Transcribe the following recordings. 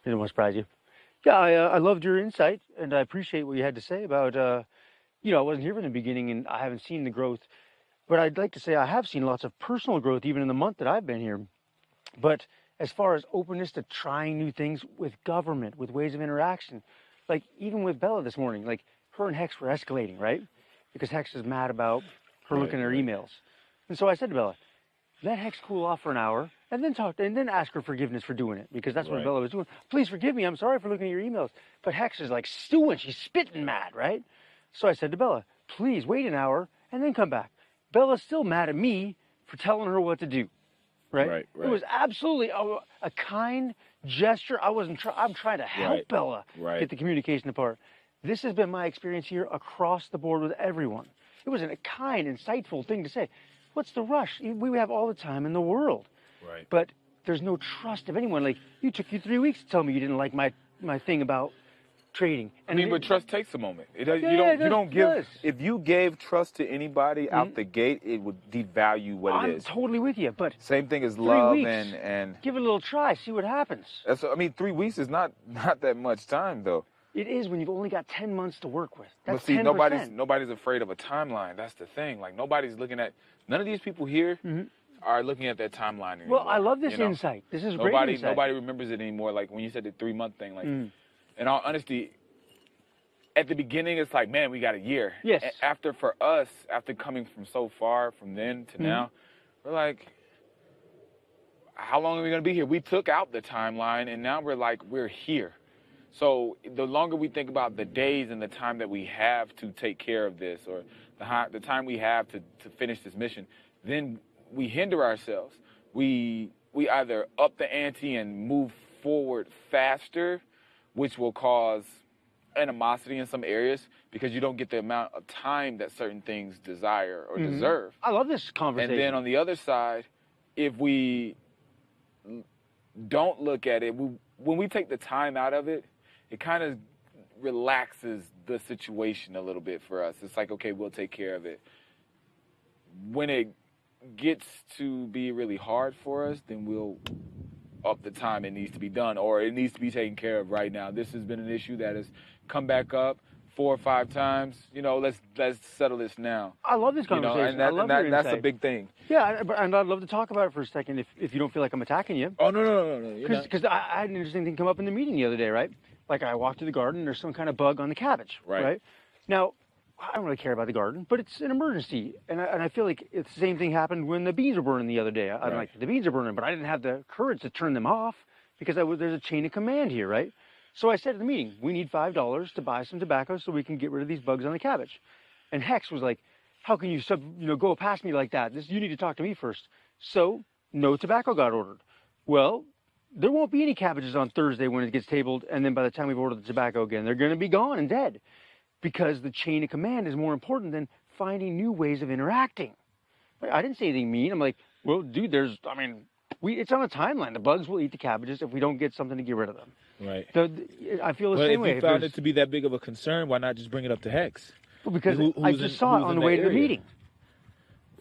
Didn't want to surprise you. Yeah, I loved your insight, and I appreciate what you had to say about, I wasn't here from the beginning, and I haven't seen the growth. But I'd like to say I have seen lots of personal growth, even in the month that I've been here. But as far as openness to trying new things with government, with ways of interaction, like even with Bella this morning, like her and Hex were escalating, right? Because Hex is mad about her Right, looking at her right. emails. And so I said to Bella, let Hex cool off for an hour and then and then ask her forgiveness for doing it, because that's what Right. Bella was doing. Please forgive me. I'm sorry for looking at your emails. But Hex is like stewing. She's spitting mad, right? So I said to Bella, please wait an hour and then come back. Bella's still mad at me for telling her what to do, right? Right, It was right. absolutely a kind gesture. I'm trying to help Right. Bella Right. get the communication apart. This has been my experience here across the board with everyone. It was a kind, insightful thing to say. What's the rush? We have all the time in the world, Right. but there's no trust of anyone. Like, took you 3 weeks to tell me you didn't like my thing about trading. I mean, but trust takes a moment. It does, Yeah, you yeah, don't you don't it give does. if you gave trust to anybody out the gate, it would devalue what it I'm is. totally with you, but Same thing as 3 love weeks. and Give it a little try, see what happens. that's, I mean, 3 weeks is not that much time though. It is when you've only got 10 months to work with. That's But see, 10%. nobody's afraid of a timeline. That's the thing. Like nobody's looking at none of these people here are looking at that timeline anymore. Well, I love this you know? insight. This is great Nobody insight. nobody remembers it anymore. Like when you said the 3 month thing. Like in all honesty, at the beginning it's like, man, we got a year. Yes. After for us, after coming from so far from then to now, we're like, how long are we gonna be here? We took out the timeline and now we're like, we're here. So the longer we think about the days and the time that we have to take care of this, or the time we have to finish this mission, then we hinder ourselves. We either up the ante and move forward faster, which will cause animosity in some areas because you don't get the amount of time that certain things desire or deserve. I love this conversation. And then on the other side, if we don't look at it, when we take the time out of it, it kind of relaxes the situation a little bit for us. It's like, okay, we'll take care of it. When it gets to be really hard for us, then we'll up the time it needs to be done, or it needs to be taken care of right now. This has been an issue that has come back up 4 or 5 times. Let's settle this now. I love this conversation. I love your that's a insight. big thing. Yeah, and I'd love to talk about it for a second if you don't feel like I'm attacking you. Oh, no. Because I had an interesting thing come up in the meeting the other day, right? Like I walked to the garden, and there's some kind of bug on the cabbage, Right. Now, I don't really care about the garden, but it's an emergency. And I feel like it's the same thing happened when the beans were burning the other day. I'm like, the beans are burning, but I didn't have the courage to turn them off because there's a chain of command here, right? So I said at the meeting, we need $5 to buy some tobacco so we can get rid of these bugs on the cabbage. And Hex was like, how can you go past me like that? You need to talk to me first. So no tobacco got ordered. Well, there won't be any cabbages on Thursday when it gets tabled, and then by the time we've ordered the tobacco again, they're going to be gone and dead. Because the chain of command is more important than finding new ways of interacting. I didn't say anything mean. I'm like, well, dude, it's on a timeline. The bugs will eat the cabbages if we don't get something to get rid of them. Right. So I feel the But same way. if you found it to be that big of a concern, why not just bring it up to Hex? Well, because Who's I just saw it who's on in the way that to the area? meeting.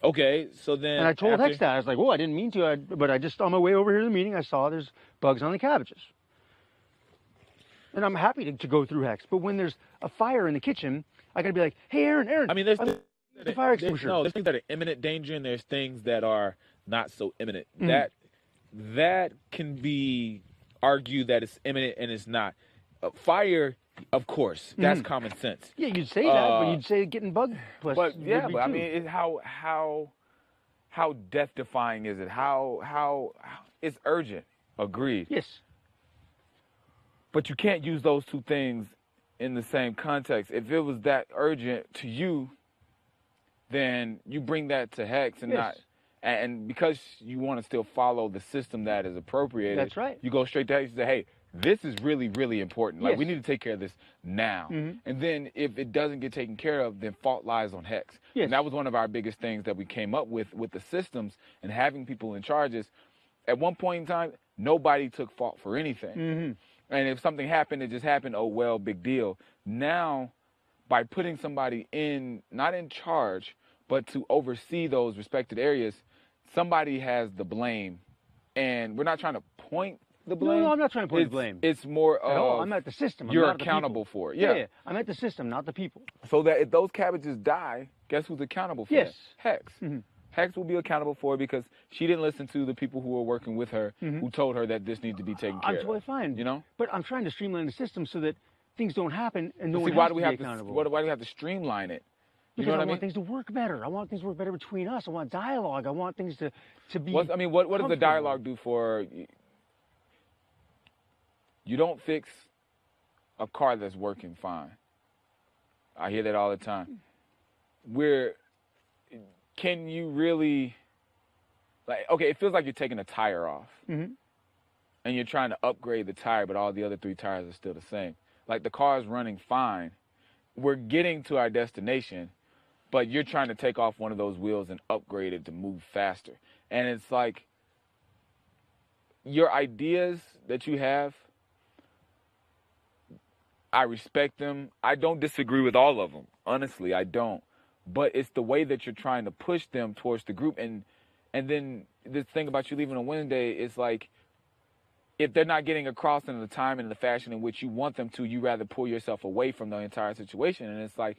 Okay, so then. And I told after- Hex that. I was like, well, I didn't mean to, but I just, on my way over here to the meeting, I saw there's bugs on the cabbages. And I'm happy to go through Hex. But when there's a fire in the kitchen, I got to be like, hey, Aaron. I mean, there's the fire extinguisher. there's things that are imminent danger, and there's things that are not so imminent. That can be argued that it's imminent and it's not. Fire, of course, that's common sense. Yeah, you'd say that, but you'd say getting bug plus. But yeah, would be but I too. mean, how death defying is it? How it's urgent. Agreed. Yes. But you can't use those two things in the same context. If it was that urgent to you, then you bring that to Hex and Yes. not. And because you want to still follow the system that is appropriated, That's right. You go straight to Hex and say, hey, this is really, really important. Like, Yes. we need to take care of this now. And then if it doesn't get taken care of, then fault lies on Hex. Yes. And that was one of our biggest things that we came up with the systems and having people in charges. At one point in time, nobody took fault for anything. And if something happened, it just happened, oh, well, big deal. Now, by putting somebody not in charge, but to oversee those respected areas, somebody has the blame. And we're not trying to point the blame. No, I'm not trying to point it's, the blame. It's more At all. of I'm at the system. I'm you're not at the accountable people. for it. Yeah. I'm at the system, not the people. So that if those cabbages die, guess who's accountable for Yes. that? Hex. Mm-hmm. Hex will be accountable for it because she didn't listen to the people who were working with her who told her that this needs to be taken care I'm of. totally fine. You know? But I'm trying to streamline the system so that things don't happen and no See, one why has do to we be have to accountable. why do we have to streamline it? You Because know what I I mean? want things to work better. I want things to work better between us. I want dialogue. I want things to be. What does the comfortable. dialogue do for? You don't fix a car that's working fine. I hear that all the time. Can you really, like, okay, it feels like you're taking a tire off and you're trying to upgrade the tire, but all the other 3 tires are still the same. Like, the car is running fine. We're getting to our destination, but you're trying to take off one of those wheels and upgrade it to move faster. And it's like, your ideas that you have, I respect them. I don't disagree with all of them. Honestly, I don't. But it's the way that you're trying to push them towards the group. And then the thing about you leaving on Wednesday is like, if they're not getting across in the time and the fashion in which you want them to, you rather pull yourself away from the entire situation. And it's like,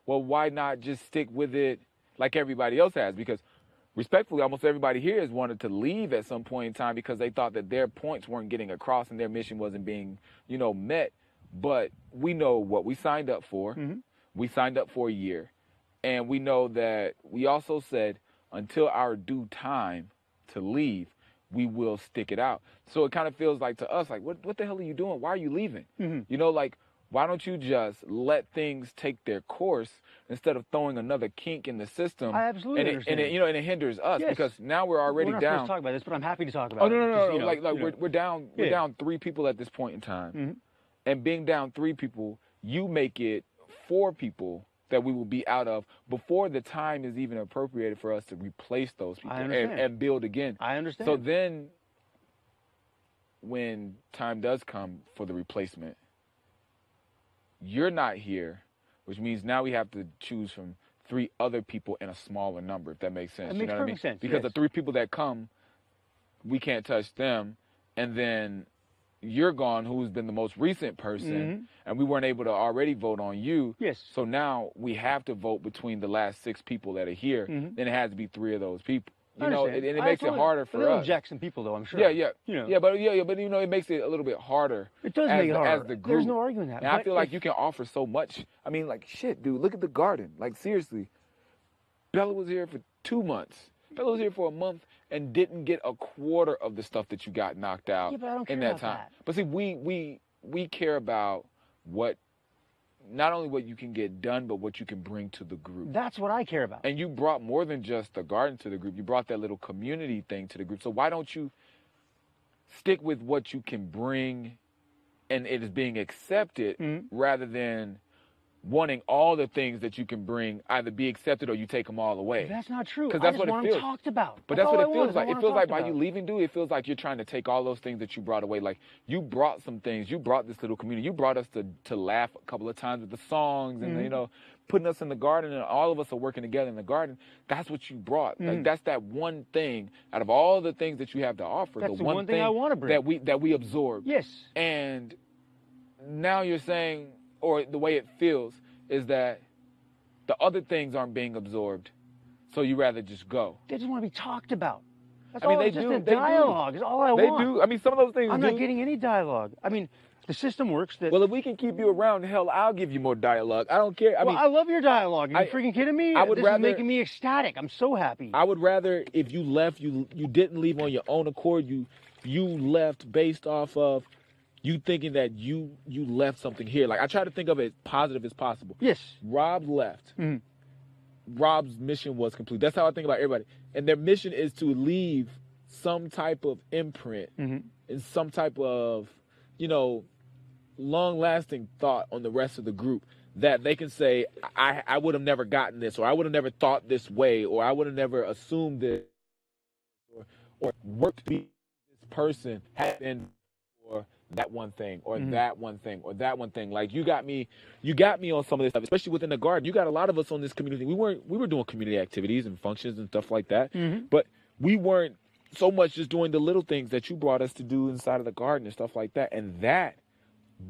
well, why not just stick with it like everybody else has? Because respectfully, almost everybody here has wanted to leave at some point in time because they thought that their points weren't getting across and their mission wasn't being, met. But we know what we signed up for. We signed up for a year. And we know that we also said until our due time to leave, we will stick it out. So it kind of feels like to us, like, what the hell are you doing? Why are you leaving? Like, why don't you just let things take their course instead of throwing another kink in the system? I absolutely understand. And it hinders us because now we're already We're not down. supposed to talk about this, but I'm happy to talk about it. No. We're down. We're down 3 people at this point in time, and being down 3 people, you make it 4 people that we will be out of before the time is even appropriated for us to replace those people and build again. I understand. So then, when time does come for the replacement, you're not here, which means now we have to choose from 3 other people in a smaller number, if that makes sense. It makes perfect sense. Because the 3 people that come, we can't touch them, and then you're gone, who's been the most recent person, and we weren't able to already vote on you. Yes. So now we have to vote between the last 6 people that are here. Then it has to be 3 of those people. And it makes it harder for us. Jackson people, though, I'm sure. Yeah. But it makes it a little bit harder. It does make it harder. As the group. There's no arguing that. And I feel like you can offer so much. I mean, like, shit, dude, look at the garden. Like, seriously. Bella was here for 2 months. Bella was here for a month and didn't get a quarter of the stuff that you got knocked out but I don't care in that about time. that. But see, we care about not only what you can get done, but what you can bring to the group. That's what I care about. And you brought more than just the garden to the group. You brought that little community thing to the group. So why don't you stick with what you can bring and it is being accepted rather than wanting all the things that you can bring either be accepted or you take them all away. That's not true. Because that's I what just it want feels. them talked about. But that's all what I it want feels is I like. It want feels them like talked by you about. leaving, dude, it feels like you're trying to take all those things that you brought away. Like, you brought some things. You brought this little community. You brought us to laugh a couple of times with the songs and, putting us in the garden, and all of us are working together in the garden. That's what you brought. Like, that's that one thing out of all the things that you have to offer. That's the one thing I want to bring. that we absorb. Yes. And now you're saying, or the way it feels, is that the other things aren't being absorbed, so you rather just go. They just want to be talked about. That's I mean, all. they Just do. a They do. dialogue is all I They want. do. I mean, some of those things I'm do. not getting any dialogue. I mean, the system works that. Well, if we can keep you around, hell, I'll give you more dialogue. I don't care. I love your dialogue. Are you freaking kidding me? I would this rather- is making me ecstatic. I'm so happy. I would rather if you left, you didn't leave on your own accord. You left based off of you thinking that you left something here. Like, I try to think of it as positive as possible. Yes. Rob left. Rob's mission was complete. That's how I think about everybody. And their mission is to leave some type of imprint and some type of, long-lasting thought on the rest of the group that they can say, I would have never gotten this, or I would have never thought this way, or I would have never assumed this, or worked to be this person had been for that one thing, or that one thing, or that one thing. Like, you got me on some of this stuff, especially within the garden. You got a lot of us on this community. We were doing community activities and functions and stuff like that, but we weren't so much just doing the little things that you brought us to do inside of the garden and stuff like that. And that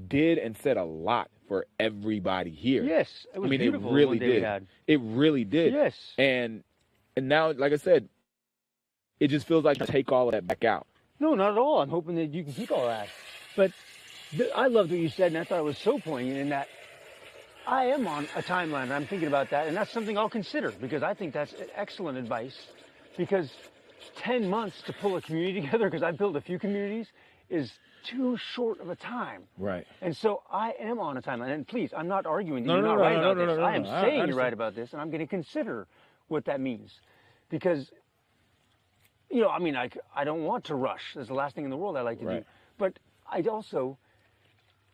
did and said a lot for everybody here. Yes, it was beautiful. It really one day we did. had. It really did. Yes. And now, like I said, it just feels like you take all of that back out. No, not at all. I'm hoping that you can keep all that. But I loved what you said, and I thought it was so poignant in that I am on a timeline, and I'm thinking about that, and that's something I'll consider, because I think that's excellent advice. Because 10 months to pull a community together, because I've built a few communities, is too short of a time. Right. And so I am on a timeline. And please, I'm not arguing that No, you're no, not no, right no, about no, this. no, I am no. saying I you're understand. right about this, and I'm going to consider what that means. Because, you know, I mean, I don't want to rush. That's the last thing in the world I like to do. Right. But I also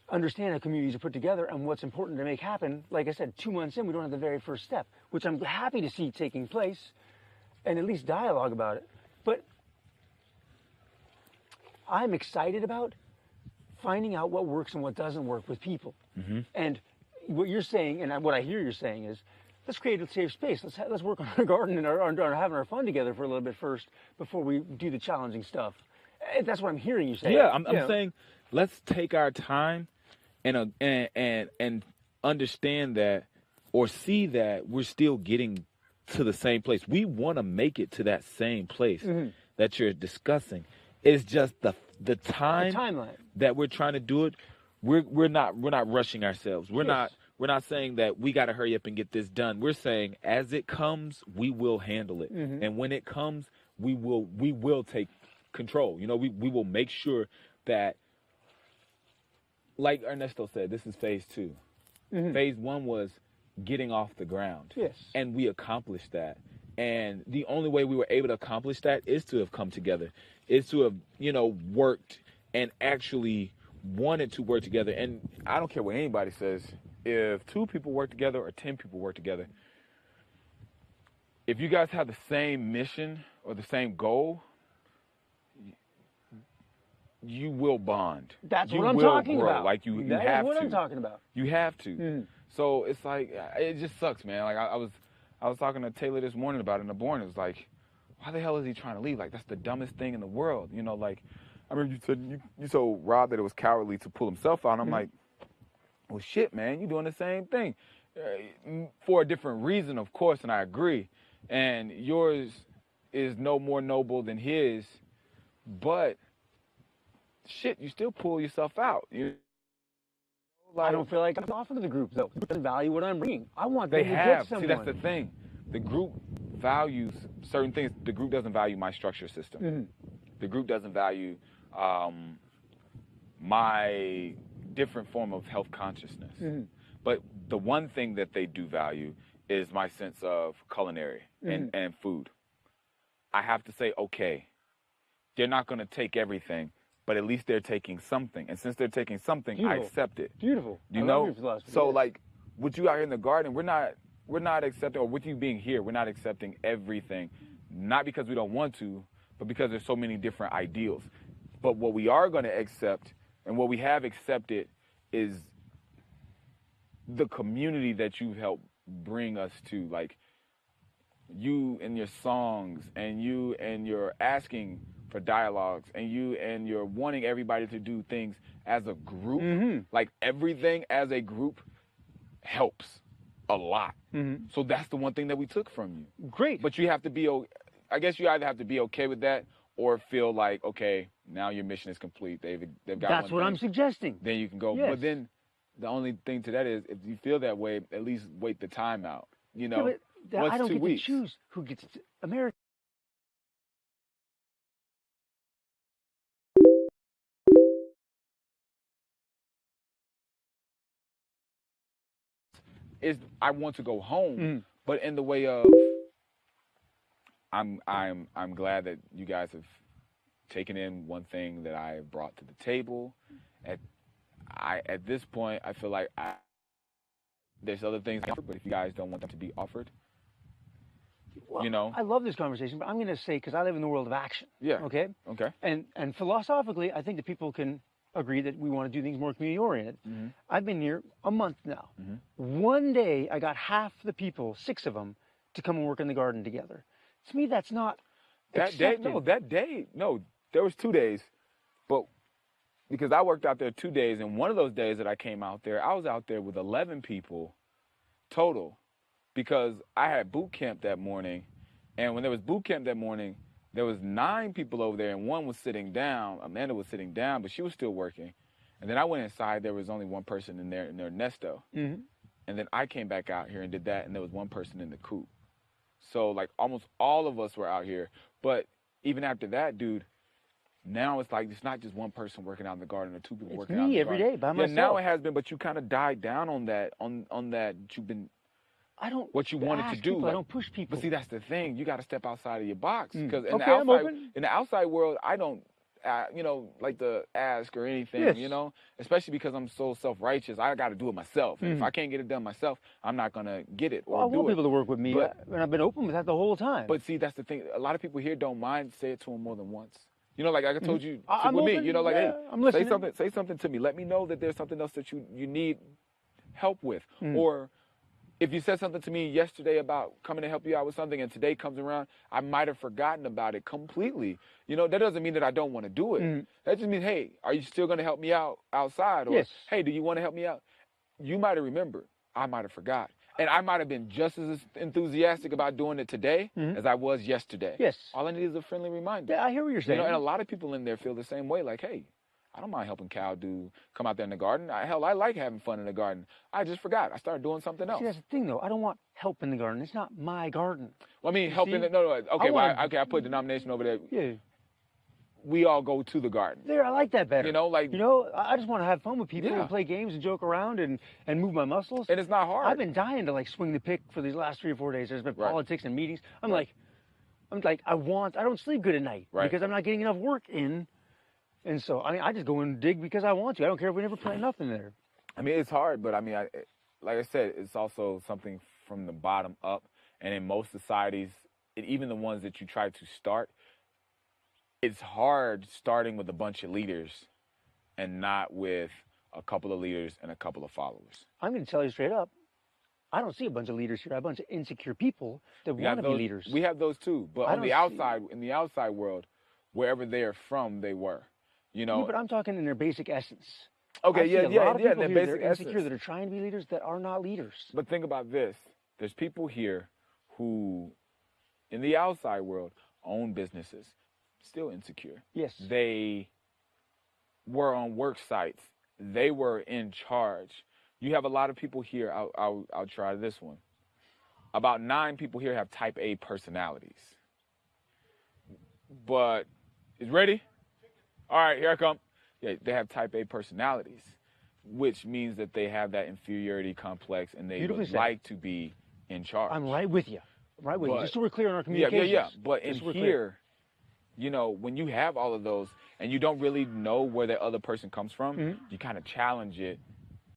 understand how communities are put together and what's important to make happen. Like I said, 2 months in, we don't have the very first step, which I'm happy to see taking place, and at least dialogue about it. But I'm excited about finding out what works and what doesn't work with people. Mm-hmm. And what you're saying, and what I hear you're saying is, let's create a safe space. Let's work on our garden and on having our fun together for a little bit first before we do the challenging stuff. That's what I'm hearing you say. Yeah, I'm saying let's take our time and understand that, or see that we're still getting to the same place. We want to make it to that same place that you're discussing. It's just the timeline that we're trying to do it. We're not rushing ourselves. We're not saying that we got to hurry up and get this done. We're saying as it comes, we will handle it, and when it comes, we will take control. You know, we will make sure that, like Ernesto said, this is phase 2. Phase 1 was getting off the ground. Yes. And we accomplished that. And the only way we were able to accomplish that is to have come together, is to have, you know, worked and actually wanted to work together. And I don't care what anybody says. If 2 people work together or 10 people work together, if you guys have the same mission or the same goal, you will bond. That's you what I'm will talking grow. about. Like you That have is what to. I'm talking about. You have to. So it's like, it just sucks, man. Like I was talking to Taylor this morning about it in the morning. It was like, why the hell is he trying to leave? Like, that's the dumbest thing in the world. You know, like, I remember you said you told Rob that it was cowardly to pull himself out. And I'm like, well, shit, man, you doing the same thing for a different reason, of course, and I agree. And yours is no more noble than his, but shit, you still pull yourself out. I don't feel like I'm offering to the group, though. It doesn't value what I'm bringing. I want them They to have. get someone. See, that's the thing. The group values certain things. The group doesn't value my structure system. The group doesn't value my different form of health consciousness. But the one thing that they do value is my sense of culinary and food. I have to say, okay, they're not going to take everything, but at least they're taking something. And since they're taking something, I accept it. Beautiful. You know? So like with you out here in the garden, we're not accepting, or with you being here, we're not accepting everything. Not because we don't want to, but because there's so many different ideals. But what we are going to accept, and what we have accepted, is the community that you've helped bring us to. Like, you and your songs, and you and your asking for dialogues, and you and your wanting everybody to do things as a group. Like, everything as a group helps a lot. So that's the one thing that we took from you. Great. But you have to be, I guess you either have to be okay with that, or feel like, okay, now your mission is complete. They've got That's what thing. I'm suggesting. Then you can go. Yes. But then the only thing to that is, if you feel that way, at least wait the time out. You know, but I don't 2 get weeks? to choose who gets to America. Is I want to go home, but in the way of, I'm glad that you guys have taken in one thing that I brought to the table. At this point, I feel like there's other things, but if you guys don't want them to be offered, Well, you know. I love this conversation, but I'm going to say, because I live in the world of action. Yeah. Okay. Okay. And philosophically, I think that people can agree that we want to do things more community oriented. I've been here a month now. One day, I got half the people, 6 of them, to come and work in the garden together. To me, that's not That day, no, there was 2 days, but because I worked out there 2 days, and one of those days that I came out there, I was out there with 11 people total, because I had boot camp that morning, and when there was boot camp that morning, there was 9 people over there, and one was sitting down. Amanda was sitting down, but she was still working. And then I went inside. There was only one person in their nesto. Mm-hmm. And then I came back out here and did that, and there was one person in the coop. So, like, almost all of us were out here. But even after that, dude, now it's like it's not just one person working out in the garden or 2 people It's working out in me the every garden. day by Yeah, myself. now it has been, but you kind of died down on that, on that you've been, I don't what you wanted to ask do. people, Like, I don't push people. but see, that's the thing. You got to step outside of your box. Because Okay, I'm open. in the outside world, I don't, like to ask or anything, Yes. especially because I'm so self-righteous. I got to do it myself. And if I can't get it done myself, I'm not going to get it or Well, I do want it. people to work with me, But- and I've been open with that the whole time. But see, that's the thing. A lot of people here don't mind say it to them more than once. Like I told you I'm with open. me, like, Yeah, hey, I'm listening. say something to me. Let me know that there's something else that you need help with. Mm. Or if you said something to me yesterday about coming to help you out with something and today comes around, I might have forgotten about it completely. That doesn't mean that I don't want to do it. Mm. That just means, hey, are you still going to help me out outside? Or, Yes. hey, do you want to help me out? You might have remembered. I might have forgot. And I might have been just as enthusiastic about doing it today as I was yesterday. Yes. All I need is a friendly reminder. Yeah, I hear what you're saying. And a lot of people in there feel the same way. Like, hey, I don't mind helping Cal come out there in the garden. I like having fun in the garden. I just forgot. I started doing something else. See, that's the thing, though. I don't want help in the garden. It's not my garden. Well, I mean, You helping. see? No. Okay, I I put denomination over there. Yeah. We all go to the garden. There, I like that better. I just want to have fun with people Yeah. and play games and joke around and move my muscles. And it's not hard. I've been dying to swing the pick for these last 3 or 4 days. There's been Right. politics and meetings. I'm like, I don't sleep good at night Right. because I'm not getting enough work in. And so, I just go and dig because I want to. I don't care if we never plant nothing there. I mean, it's hard, but I mean, like I said, it's also something from the bottom up. And in most societies, and even the ones that you try to start, it's hard starting with a bunch of leaders and not with a couple of leaders and a couple of followers. I'm going to tell you straight up. I don't see a bunch of leaders here. I have a bunch of insecure people that We want have to be those- leaders. We have those too, but I on the don't see- outside, in the outside world, wherever they are from, they were. Yeah, but I'm talking in their basic essence. Okay, I see yeah, a lot of yeah, people their here that basic are insecure essence. that are trying to be leaders that are not leaders. But think about this. There's people here who, in the outside world, own businesses, still insecure. Yes. They were on work sites. They were in charge. You have a lot of people here. I'll try this one. About 9 people here have type A personalities. But, is ready? All right, here I come. Yeah, they have type A personalities, which means that they have that inferiority complex and they Beautifully would said. like to be in charge. I'm right with you. Right with you. But- Just so we're clear on our Yeah, communications. yeah. But in Just so we're clear. here, when you have all of those and you don't really know where that other person comes from, Mm-hmm. you kind of challenge it